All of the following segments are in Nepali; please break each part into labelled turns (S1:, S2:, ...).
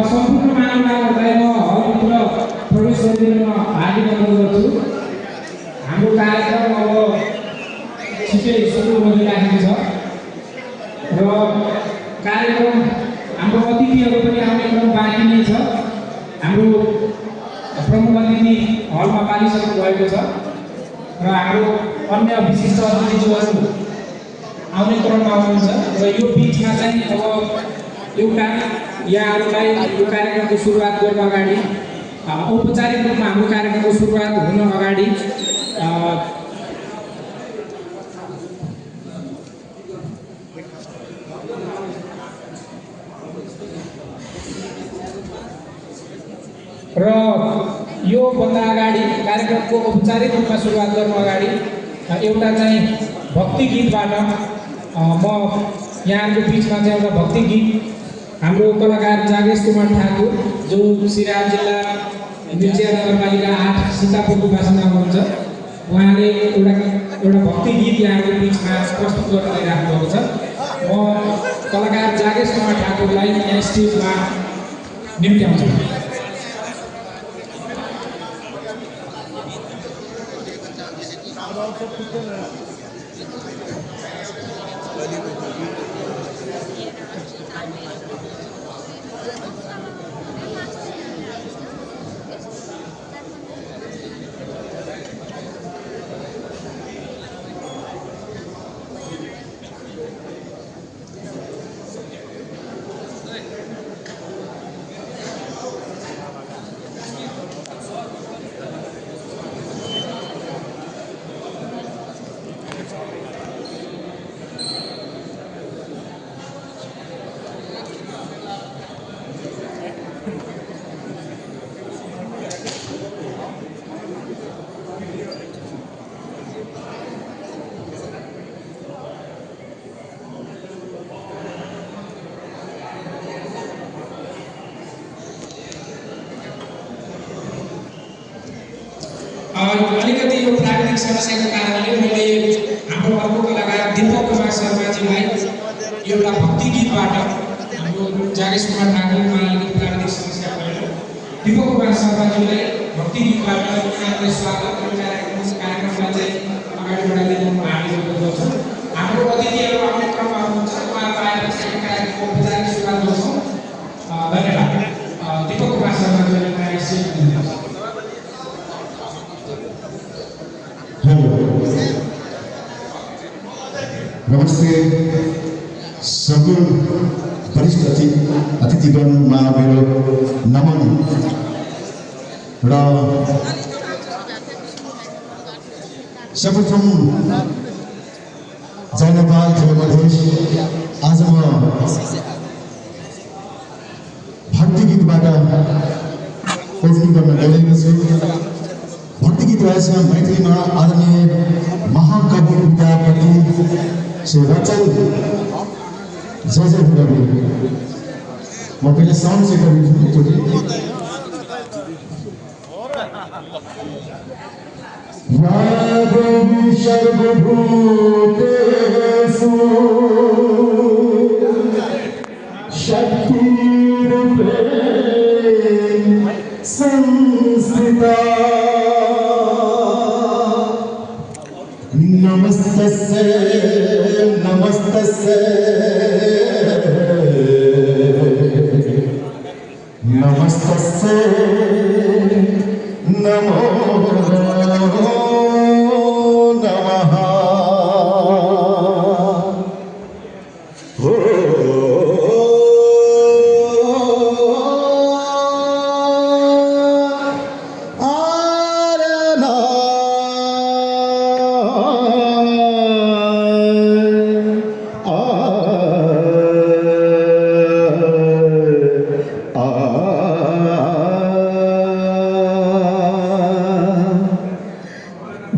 S1: सम्पूर्ण मानवतालाई म हलभित्र प्रवेश गरिदिन हार्दिक अनुरोध गर्छु। हाम्रो कार्यक्रम अब छिटै सुरु गरिराखेको छ र कार्यक्रम हाम्रो अतिथिहरू पनि आउने क्रम बाँकी नै छ। हाम्रो प्रमुख अतिथि हलमा पालिसक्नु भएको छ र हाम्रो अन्य विशिष्ट अतिथिज्यूहरू आउने क्रममा हुनुहुन्छ र यो बिचमा चाहिँ अब एउटा यहाँहरूलाई यो कार्यक्रमको सुरुवात गर्न अगाडि औपचारिक रूपमा हाम्रो कार्यक्रमको सुरुवात हुन अगाडि र यो भन्दा अगाडि कार्यक्रमको औपचारिक रूपमा सुरुवात गर्न अगाडि एउटा चाहिँ भक्ति गीतबाट म यहाँको बिचमा चाहिँ एउटा भक्ति गीत हाम्रो कलाकार जागेश कुमार ठाकुर जो सिराहा जिल्ला मिर्चिया नगरपालिका 8 सीतापुरको बासिन्दा हुनुहुन्छ। उहाँले एउटा भक्ति गीत यहाँको बिचमा प्रस्तुत गर्न गइराख्नु भएको छ। म कलाकार जागेश कुमार ठाकुरलाई यहाँ स्टेजमा निम्त्याउँछु। अलिकति यो प्राविधिक समस्याको कारणले मैले हाम्रो अर्को कलाकार दीपक कुमार शर्माजीलाई एउटा भक्ति गीतबाट हाम्रो जागेश कुमार ठाकुरमा अलिकति प्राविधिक समस्या भयो। दीपक कुमार शर्माजीलाई भक्ति गीतबाट उहाँलाई स्वागत कार्यक्रमलाई चाहिँ अगाडि बढाइदिनु म हामी गर्दछु। हाम्रो अतिथिहरू आउने क्रममा हुनुहुन्छ, उहाँहरू आएर चाहिँ कार्यक्रमको औपचारिक सुरुवात गर्छौँ। धन्यवाद। दीपक कुमार शर्माजीलाई कार्य सिट दिनुहुन्छ।
S2: नमस्ते सम्पूर्ण वरिष्ठ अतिथिगणमा मेरो नमन र सर्वप्रथम जय नेपाल जय मधेस। आज म भक्ति गीतबाट ओपनिङ गर्न गइरहेको छु। भक्ति गीत रहेछ मैथिलीमा आदरणीय महाकवि विद्यापति श्री रचल जय जय गुरु। म पहिले साउन्ड चेक गर्छु। या देवी सर्वभूतेषु शक्तिरूपेण संस्थिता नमस्तस्यै नमस्तस्यै नमस्तस्यै नमो नमः।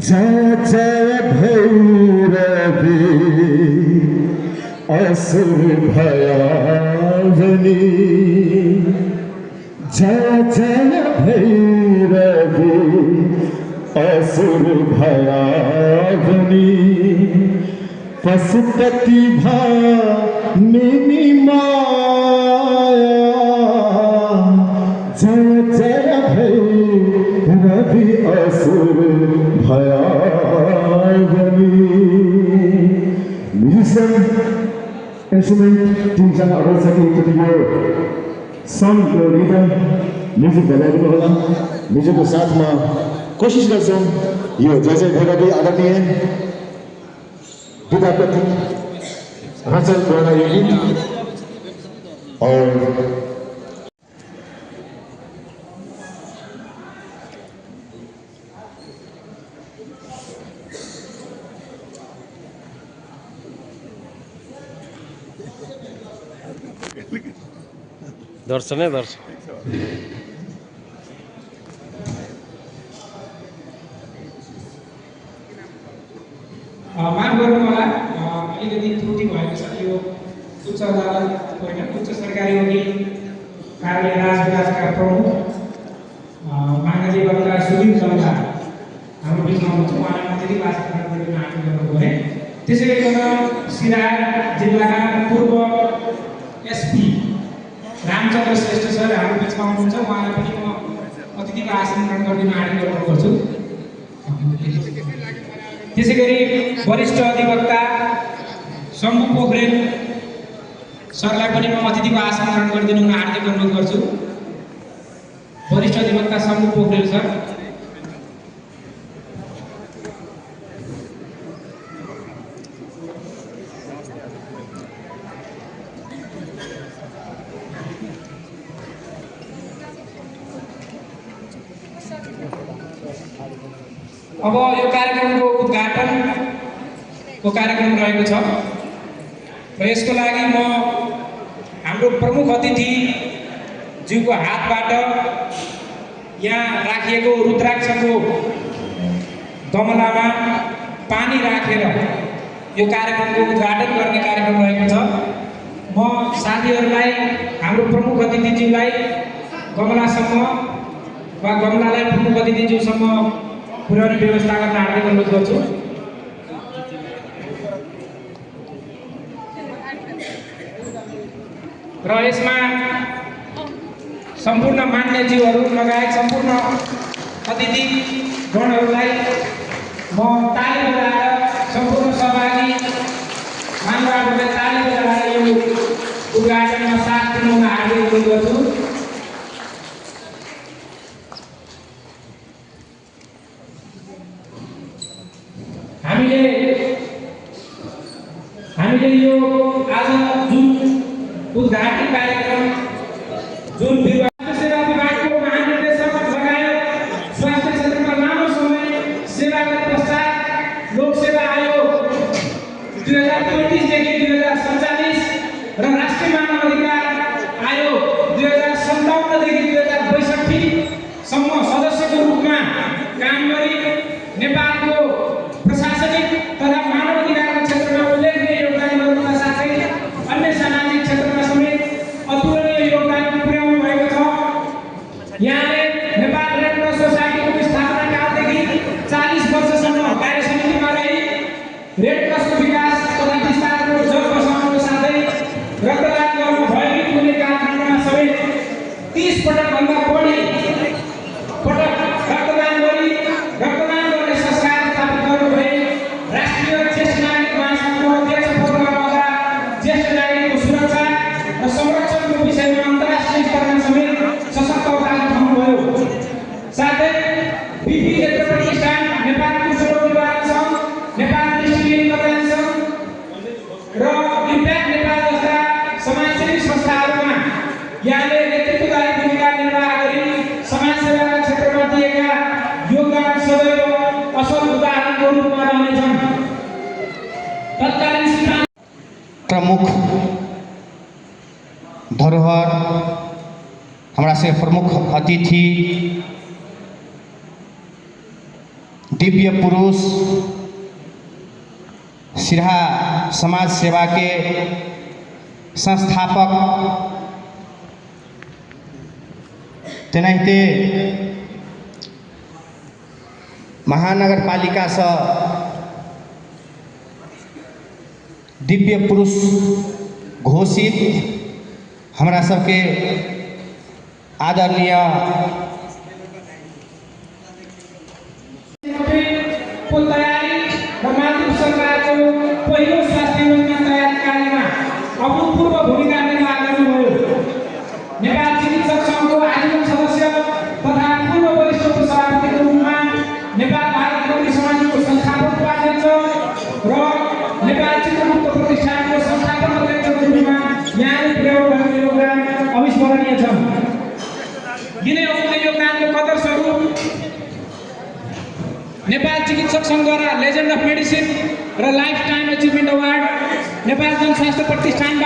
S2: जय जय भैरवी असुर भयावनी, जय जय भैरवी असुर भयावनी, पशुपति भामिनी माया जय जय भैरवी असुर भयावनी म्युजिसियन इन्स्ट्रुमेन्ट टिमसँग अगाडि सकेपछि यो सङ्गको रिदम म्युजिक बजाइदिनु होला। म्युजिकको साथमा कोसिस गर्छौँ यो जय जय भैरवी आदरणीय विद्यापति रचनद्वारा यो गीत और
S3: दर्शन है दर्शन
S1: माफ गर्नु होला अलिकति त्रुटि भएको छ। यो उच्च अदालत होइन उच्च सरकारी वकिल कार्यालय राजविलासका प्रमुख महानजी वक्ता सुदीप जमला हाम्रो बिचमा हुनुहुन्छ। उहाँलाई अतिथि वाचन गर्न आग्रह गर्नु परे। त्यसै गरिकन सिराहा जिल्लाका पूर्व एसपी रामचन्द्र श्रेष्ठ सर हाम्रो बिचमा हुनुहुन्छ। उहाँलाई पनि म अतिथिको आसन ग्रहण गरिदिन आग्रह गर्नुपर्छु। त्यसै गरी वरिष्ठ अधिवक्ता शम्भु पोखरेल सरलाई पनि म अतिथिको आसन ग्रहण गरिदिनु हार्दिक अनुरोध गर्छु। वरिष्ठ अधिवक्ता शम्भु पोखरेल सर। अब यो कार्यक्रमको उद्घाटनको कार्यक्रम रहेको छ र यसको लागि म हाम्रो प्रमुख अतिथि ज्यूको हातबाट यहाँ राखिएको रुद्राक्षको गमलामा पानी राखेर यो कार्यक्रमको उद्घाटन गर्ने कार्यक्रम रहेको छ। म साथीहरूलाई हाम्रो प्रमुख अतिथिज्यूलाई गमलासम्म वा गमलालाई प्रमुख अतिथिज्यूसम्म पुर्याउने व्यवस्था गर्न हार्दिक अनुरोध गर्छु। र यसमा सम्पूर्ण मान्यज्यूहरू लगायत सम्पूर्ण अतिथि गणहरूलाई म ताली बजाएर सम्पूर्ण सहभागी मान्यवरहरूलाई ताली बजाएर यो उद्घाटनमा साथ दिनु हार्दिक अनुरोध गर्छु। हामीले यो आज जुन उद्घाटन कार्यक्रम जुन सेवा विभागको महानिर्देशक लगायत स्वास्थ्य क्षेत्रमा लामो समय सेवाका पश्चात लोकसेवा आयोग 2035 देखि 2047 र राष्ट्रिय मानव अधिकार आयोग 2057 देखि 2062 सम्म सदस्यको रूपमा काम गरी नेपालको प्रशासनिक तथा मानव अधिकारको क्षेत्रमा उल्लेखनीय योगदान गर्नुका साथै अन्य सामाजिक क्षेत्रमा समेत अतुलनीय योगदान पुर्याउनु भएको छ। यहाँले नेपाल रेड क्रस सोसाइटीको स्थापना कालदेखि 40 वर्षसम्म कार्य समितिमा रही रेड क्रसको विकास तथा विस्तारको जग बसाउनुको साथै रक्तदान गर्न भयभीत हुने कालखण्डमा समेत 30 पटकभन्दा बढी पटक रक्तदान गर्ने संस्कार स्थापित गर्नुभए। राष्ट्रिय ज्येष्ठ नागरिक महासङ्घको अध्यक्ष पदमा रहँदा ज्येष्ठ नागरिकको सुरक्षा र संरक्षणको विषयमा अन्तर्राष्ट्रिय स्तरमा समेत सशक्त अवतार उठाउनुभयो। साथै बिपी नेत्र प्रतिष्ठान, नेपाल कुष्ठरोग निवारण सङ्घ, नेपाल दृष्टिविहीन कल्याण सङ्घ र इम्प्याक्ट नेपाल जस्ता समाजसेवी संस्थाहरूमा यहाँले नेतृत्वदायी भूमिका निर्वाह गरी समाजसेवाका क्षेत्रमा दिएका योगदान सदैव असल उदाहरणको रूपमा रहनेछन्। तत्कालीन
S4: प्रमुख धरोहर हमरा से प्रमुख अतिथि दिव्य पुरुष सिराहा समाज सेवा के संस्थापक तेनाहिते महानगरपालिका दिव्य पुरुष घोषित हमरा सबके आदरणीय
S1: को तयारी र मातृ सरकारको पहिलो स्वास्थ्य योजना तयारी कार्यमा अभूतपूर्व भूमिका निर्वाह गर्नुभयो। नेपाल चिकित्सक सङ्घको आजीवन सदस्य तथा पूर्व वरिष्ठ उपसभापतिको रूपमा नेपाल भारत रोगी समाजको संस्थापक उपाध्यक्ष र नेपाल चित्रगुप्त प्रतिष्ठानको संस्थापक अध्यक्षको रूपमा यहाँले प्रयोग गरेको योगदान अविस्मरणीय छ। दिनै अमूल्य योगदानको कदर स्वरूप नेपाल चिकित्सक सङ्घद्वारा लेजेन्ड अफ मेडिसिन र life time achievement award Nepal जनस्वास्थ्य प्रतिष्ठान